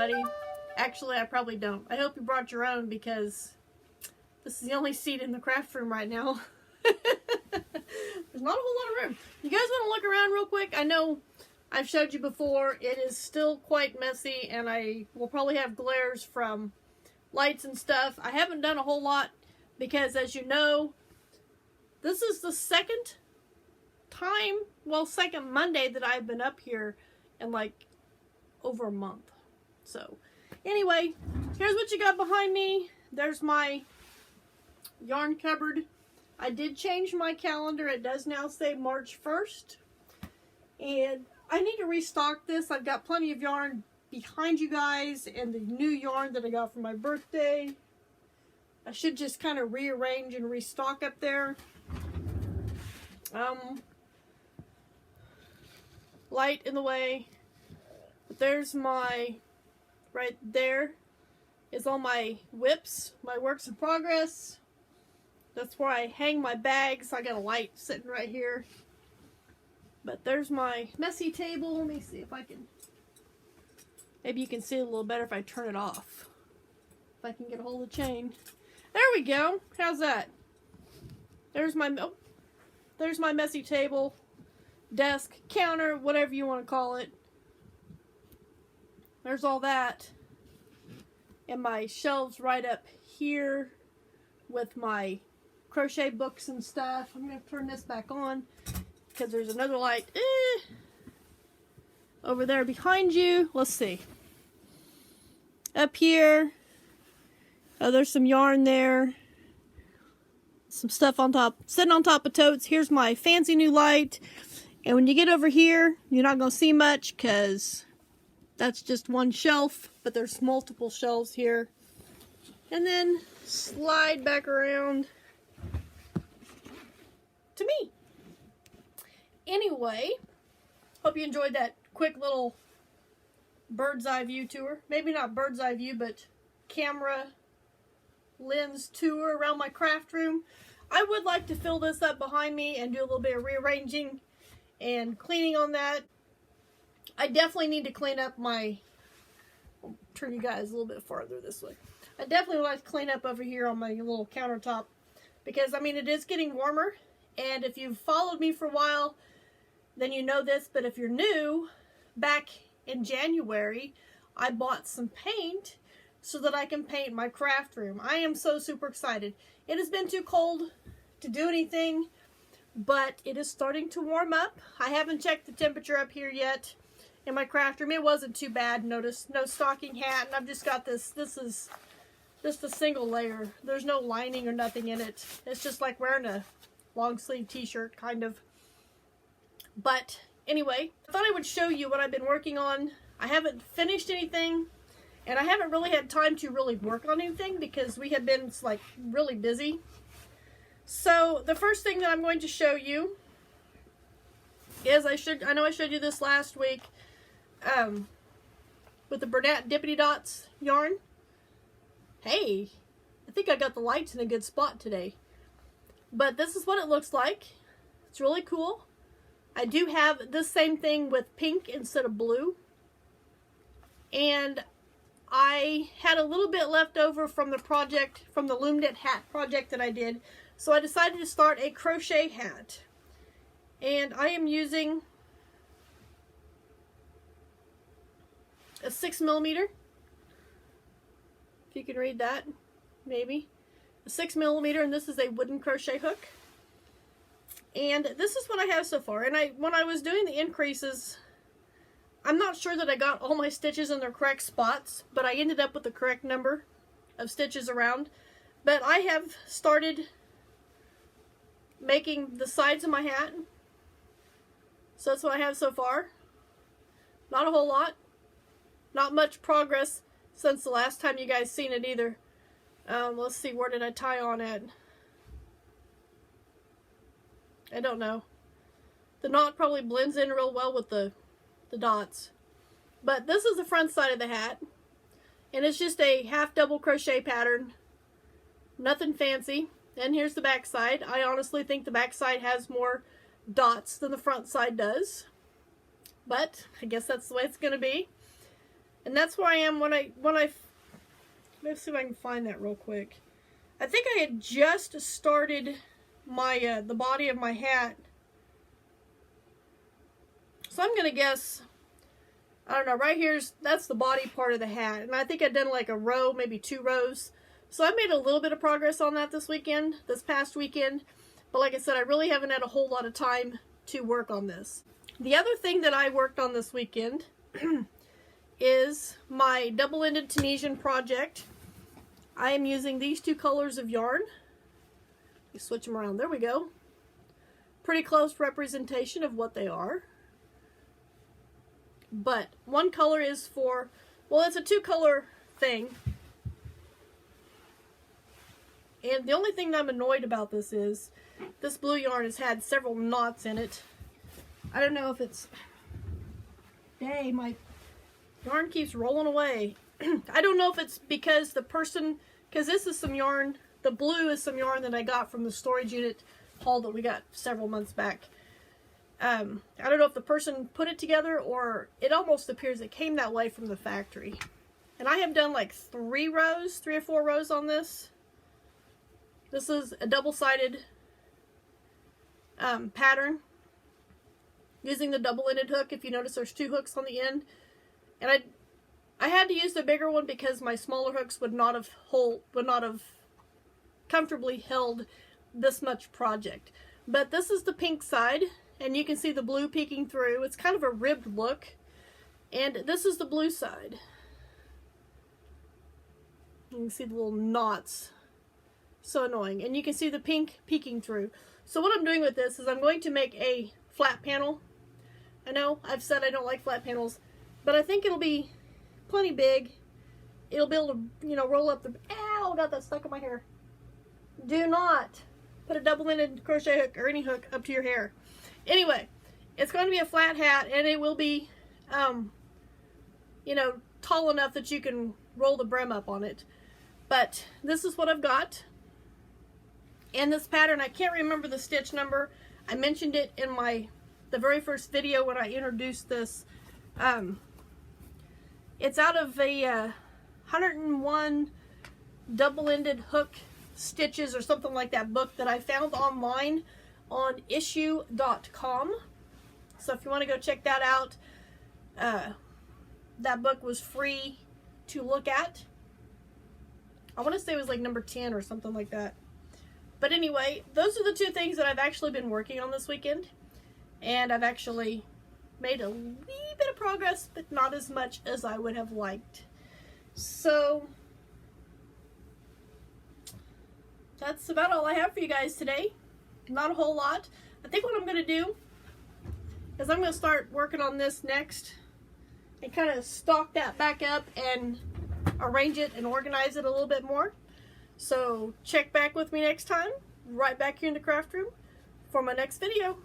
everybody. Actually, I probably don't. I hope you brought your own because this is the only seat in the craft room right now. There's not a whole lot of room. You guys want to look around real quick? I know I've showed you before. It is still quite messy, and I will probably have glares from lights and stuff. I haven't done a whole lot because, as you know, this is the second Monday that I've been up here in like over a month. So anyway, here's what you got behind me. There's my yarn cupboard. I did change my calendar. It does now say March 1st. And I need to restock this. I've got plenty of yarn behind you guys and the new yarn that I got for my birthday. I should just kind of rearrange and restock up there. Light in the way. But there's my, right there is all my whips, my works in progress. That's where I hang my bags. I got a light sitting right here. But there's my messy table. Let me see if I can, maybe you can see it a little better if I turn it off. If I can get a hold of the chain. There we go. How's that? There's my, oh, there's my messy table, desk, counter, whatever you want to call it. There's all that. And my shelves right up here with my crochet books and stuff. I'm going to turn this back on because there's another light over there behind you. Let's see. Up here. Oh, there's some yarn there. Some stuff on top, sitting on top of totes. Here's my fancy new light. And when you get over here, you're not going to see much because that's just one shelf, but there's multiple shelves here. And then slide back around to me. Anyway, hope you enjoyed that quick little bird's eye view tour. Maybe not bird's eye view, but camera lens tour around my craft room. I would like to fill this up behind me and do a little bit of rearranging and cleaning on that. I definitely need to clean up my, I'll turn you guys a little bit farther this way. I definitely would like to clean up over here on my little countertop because, I mean, it is getting warmer. And if you've followed me for a while, then you know this. But if you're new, back in January, I bought some paint so that I can paint my craft room. I am so super excited. It has been too cold to do anything, but it is starting to warm up. I haven't checked the temperature up here yet in my craft room. It wasn't too bad. Notice no stocking hat, and I've just got this. This is just a single layer. There's no lining or nothing in it. It's just like wearing a long sleeve t-shirt kind of. But anyway, I thought I would show you what I've been working on. I haven't finished anything, and I haven't really had time to really work on anything because we have been like really busy. So the first thing that I'm going to show you is I know I showed you this last week with the Bernat Dippity Dots yarn. Hey, I think I got the lights in a good spot today. But this is what it looks like. It's really cool. I do have this same thing with pink instead of blue. And I had a little bit left over from the project, from the Loom Knit hat project that I did. So I decided to start a crochet hat. And I am using a 6mm. If you can read that, maybe. A 6mm, and this is a wooden crochet hook. And this is what I have so far. And when I was doing the increases, I'm not sure that I got all my stitches in their correct spots, but I ended up with the correct number of stitches around. But I have started making the sides of my hat. So that's what I have so far. Not a whole lot. Not much progress since the last time you guys seen it either. Let's see, where did I tie on it? I don't know. The knot probably blends in real well with the dots. But this is the front side of the hat. And it's just a half double crochet pattern. Nothing fancy. And here's the back side. I honestly think the back side has more dots than the front side does. But I guess that's the way it's going to be. And that's where I am when I let's see if I can find that real quick. I think I had just started my the body of my hat. So I'm gonna guess, I don't know, right here's, that's the body part of the hat. And I think I'd done like a row, maybe 2 rows. So I made a little bit of progress on that this past weekend. But like I said, I really haven't had a whole lot of time to work on this. The other thing that I worked on this weekend is my double-ended Tunisian project. I am using these 2 colors of yarn. You switch them around. There we go. Pretty close representation of what they are. But one color is for, well, it's a 2-color thing. And the only thing that I'm annoyed about this is this blue yarn has had several knots in it. I don't know if it's, dang, my yarn keeps rolling away. I don't know if it's because the person, because this is some yarn, the blue is some yarn that I got from the storage unit haul that we got several months back. I don't know if the person put it together, or it almost appears it came that way from the factory. And I have done like 3 or 4 rows on this. This is a double-sided pattern using the double-ended hook. If you notice, there's 2 hooks on the end. And I had to use the bigger one because my smaller hooks would not have comfortably held this much project. But this is the pink side, and you can see the blue peeking through. It's kind of a ribbed look. And this is the blue side. You can see the little knots. So annoying. And you can see the pink peeking through. So what I'm doing with this is I'm going to make a flat panel. I know I've said I don't like flat panels, but I think it'll be plenty big. It'll be able to, you know, roll up the, ow, got that stuck in my hair. Do not put a double-ended crochet hook or any hook up to your hair. Anyway, it's going to be a flat hat, and it will be, you know, tall enough that you can roll the brim up on it. But this is what I've got. And this pattern, I can't remember the stitch number. I mentioned it in the very first video when I introduced this. It's out of a 101 double-ended hook stitches or something like that book that I found online on issue.com. So if you want to go check that out, that book was free to look at. I want to say it was like number 10 or something like that. But anyway, those are the 2 things that I've actually been working on this weekend. And I've actually made a wee bit of progress, but not as much as I would have liked. So that's about all I have for you guys today. Not a whole lot. I think what I'm going to do is I'm going to start working on this next and kind of stock that back up and arrange it and organize it a little bit more. So check back with me next time, right back here in the craft room for my next video.